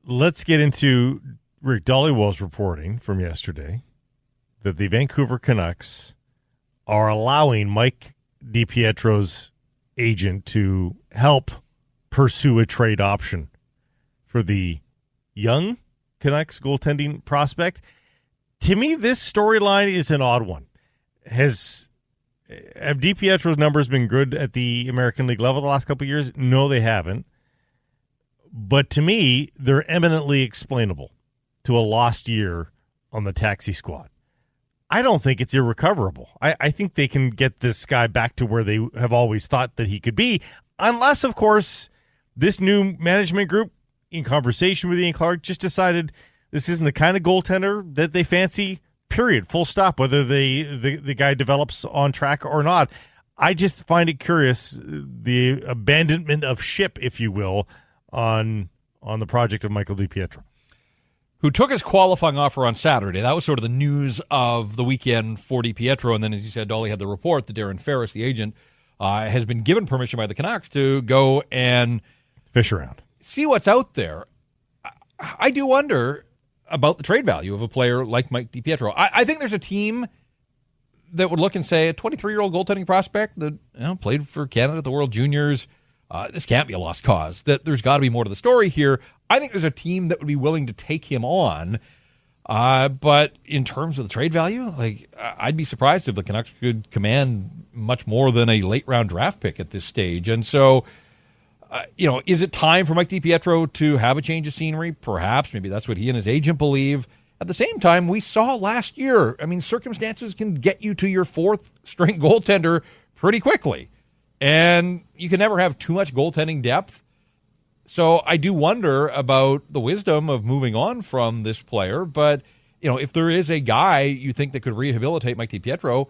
let's get into Rick Dollywell's reporting from yesterday that the Vancouver Canucks are allowing Mike DiPietro's agent to help pursue a trade option for the young Canucks goaltending prospect. To me, this storyline is an odd one. Have DiPietro's numbers been good at the American League level the last couple of years? No, they haven't. But to me, they're eminently explainable to a lost year on the taxi squad. I don't think it's irrecoverable. I think they can get this guy back to where they have always thought that he could be, unless, of course, this new management group, in conversation with Ian Clark, just decided this isn't the kind of goaltender that they fancy, period, full stop, whether the guy develops on track or not. I just find it curious, the abandonment of ship, if you will, on the project of Michael DiPietro, who took his qualifying offer on Saturday. That was sort of the news of the weekend for DiPietro. And then, as you said, Dolly had the report that Darren Ferris, the agent, has been given permission by the Canucks to go and fish around, see what's out there. I do wonder about the trade value of a player like Mike DiPietro. I think there's a team that would look and say, a 23-year-old goaltending prospect that played for Canada at the World Juniors, this can't be a lost cause. That there's got to be more to the story here. I think there's a team that would be willing to take him on. But in terms of the trade value, I'd be surprised if the Canucks could command much more than a late-round draft pick at this stage. And so, is it time for Mike DiPietro to have a change of scenery? Perhaps. Maybe that's what he and his agent believe. At the same time, we saw last year, circumstances can get you to your fourth-string goaltender pretty quickly. And you can never have too much goaltending depth. So I do wonder about the wisdom of moving on from this player. But, if there is a guy you think that could rehabilitate Mike DiPietro,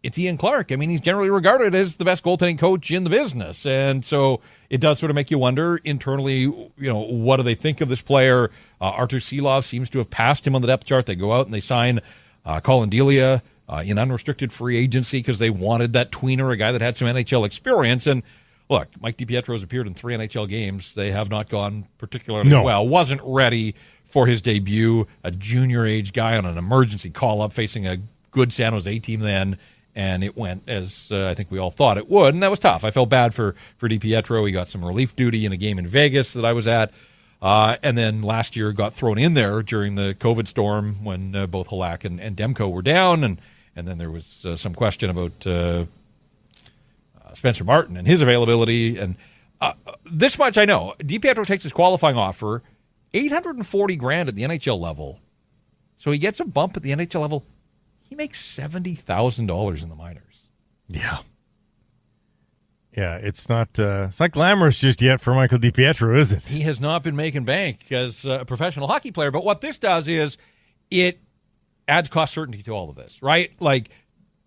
it's Ian Clark. He's generally regarded as the best goaltending coach in the business. And so it does sort of make you wonder internally, what do they think of this player? Artur Silov seems to have passed him on the depth chart. They go out and they sign Colin Delia in unrestricted free agency because they wanted that tweener, a guy that had some NHL experience. And look, Mike DiPietro has appeared in 3 NHL games. They have not gone particularly well. Wasn't ready for his debut, a junior-age guy on an emergency call-up facing a good San Jose team then, and it went as I think we all thought it would, and that was tough. I felt bad for DiPietro. He got some relief duty in a game in Vegas that I was at, and then last year got thrown in there during the COVID storm when both Halak and Demko were down, and then there was some question about Spencer Martin and his availability. And this much I know. DiPietro takes his qualifying offer, $840,000 at the NHL level. So he gets a bump at the NHL level. He makes $70,000 in the minors. Yeah. Yeah, it's not glamorous just yet for Michael DiPietro, is it? He has not been making bank as a professional hockey player. But what this does is it adds cost certainty to all of this, right?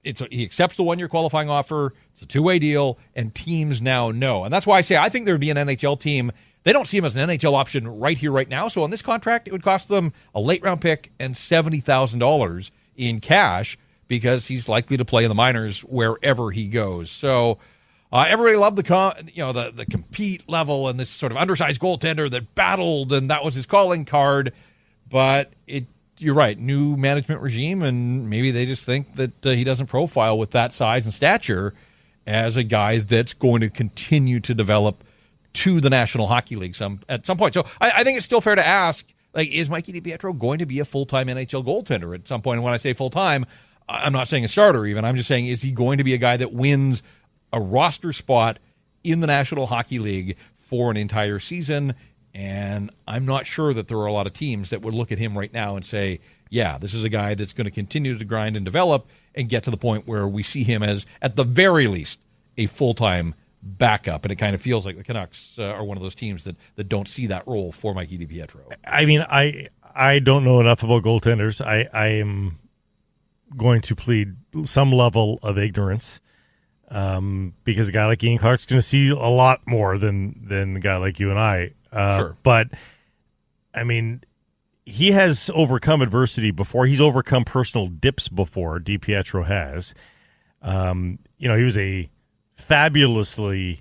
He accepts the one-year qualifying offer. It's a two-way deal, and teams now know. And that's why I say I think there would be an NHL team. They don't see him as an NHL option right here, right now. So on this contract, it would cost them a late-round pick and $70,000 in cash because he's likely to play in the minors wherever he goes. So everybody loved the compete level and this sort of undersized goaltender that battled, and that was his calling card. But you're right, new management regime, and maybe they just think that he doesn't profile with that size and stature as a guy that's going to continue to develop to the National Hockey League at some point. So I think it's still fair to ask, is Mikey DiPietro going to be a full-time NHL goaltender at some point? And when I say full-time, I'm not saying a starter even. I'm just saying, is he going to be a guy that wins a roster spot in the National Hockey League for an entire season? And I'm not sure that there are a lot of teams that would look at him right now and say, yeah, this is a guy that's going to continue to grind and develop and get to the point where we see him as, at the very least, a full-time backup. And it kind of feels like the Canucks are one of those teams that don't see that role for Mikey DiPietro. I don't know enough about goaltenders. I am going to plead some level of ignorance because a guy like Ian Clark's going to see a lot more than a guy like you and I. Sure. But, he has overcome adversity before. He's overcome personal dips before, DiPietro has. He was a fabulously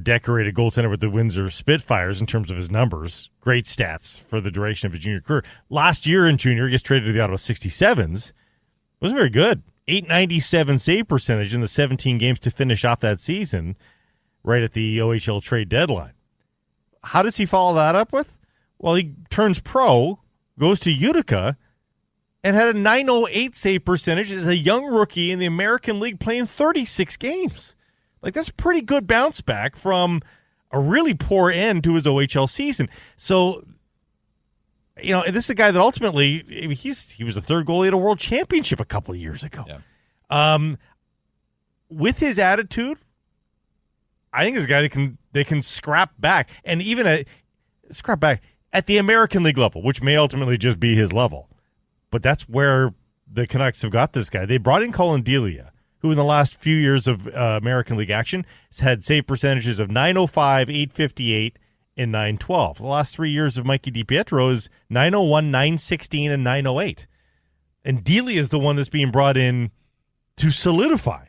decorated goaltender with the Windsor Spitfires in terms of his numbers. Great stats for the duration of his junior career. Last year in junior, he gets traded to the Ottawa 67s. Wasn't very good. .897 save percentage in the 17 games to finish off that season right at the OHL trade deadline. How does he follow that up with? Well, he turns pro, goes to Utica, and had a .908 save percentage as a young rookie in the American League playing 36 games. Like, that's a pretty good bounce back from a really poor end to his OHL season. So, you know, this is a guy that ultimately, he was the third goalie at a world championship a couple of years ago. Yeah. With his attitude, I think he's a guy that can scrap back, and even scrap back at the American League level, which may ultimately just be his level. But that's where the Canucks have got this guy. They brought in Colin Delia, who in the last few years of American League action has had save percentages of .905, .858, and .912. The last 3 years of Mikey DiPietro is .901, .916, and .908. And Delia is the one that's being brought in to solidify.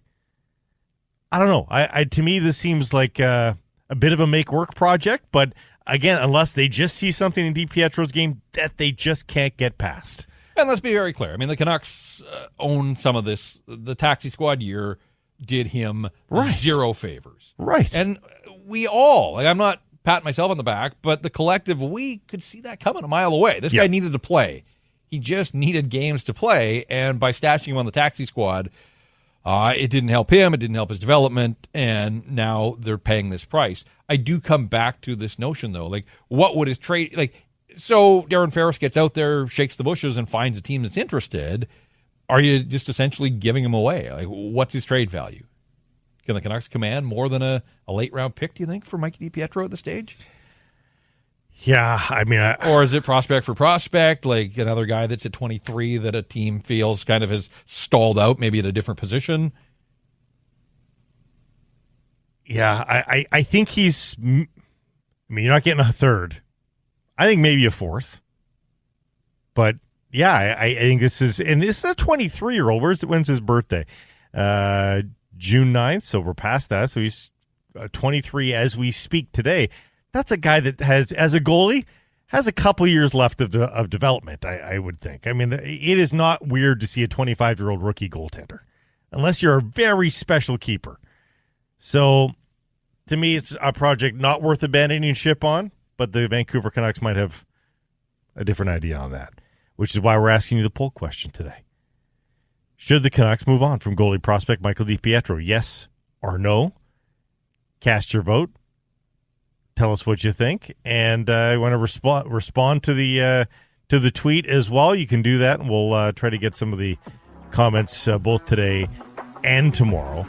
I don't know. To me, this seems like a bit of a make-work project, but again, unless they just see something in DiPietro's game that they just can't get past. And let's be very clear. I mean, the Canucks own some of this. The taxi squad year did him zero favors. Right. And we all, I'm not patting myself on the back, but the collective, we could see that coming a mile away. This guy needed to play. He just needed games to play, and by stashing him on the taxi squad, it didn't help him. It didn't help his development, and now they're paying this price. I do come back to this notion, though. Like, what would his trade... Like, so Darren Ferris gets out there, shakes the bushes, and finds a team that's interested. Are you just essentially giving him away? Like, what's his trade value? Can the Canucks command more than a late-round pick, do you think, for Mikey DiPietro at this stage? Yeah, I mean... Or is it prospect for prospect, like another guy that's at 23 that a team feels kind of has stalled out, maybe at a different position? Yeah, I think he's... I mean, you're not getting a third. I think maybe a fourth. But, yeah, I think this is... And this is a 23-year-old. When's his birthday? June 9th, so we're past that. So he's 23 as we speak today. That's a guy that has, as a goalie, has a couple years left of development, I would think. I mean, it is not weird to see a 25-year-old rookie goaltender, unless you're a very special keeper. So, to me, it's a project not worth abandoning ship on, but the Vancouver Canucks might have a different idea on that, which is why we're asking you the poll question today. Should the Canucks move on from goalie prospect Michael DiPietro? Yes or no? Cast your vote. Tell us what you think, and I want to respond to the tweet as well. You can do that, and we'll try to get some of the comments both today and tomorrow.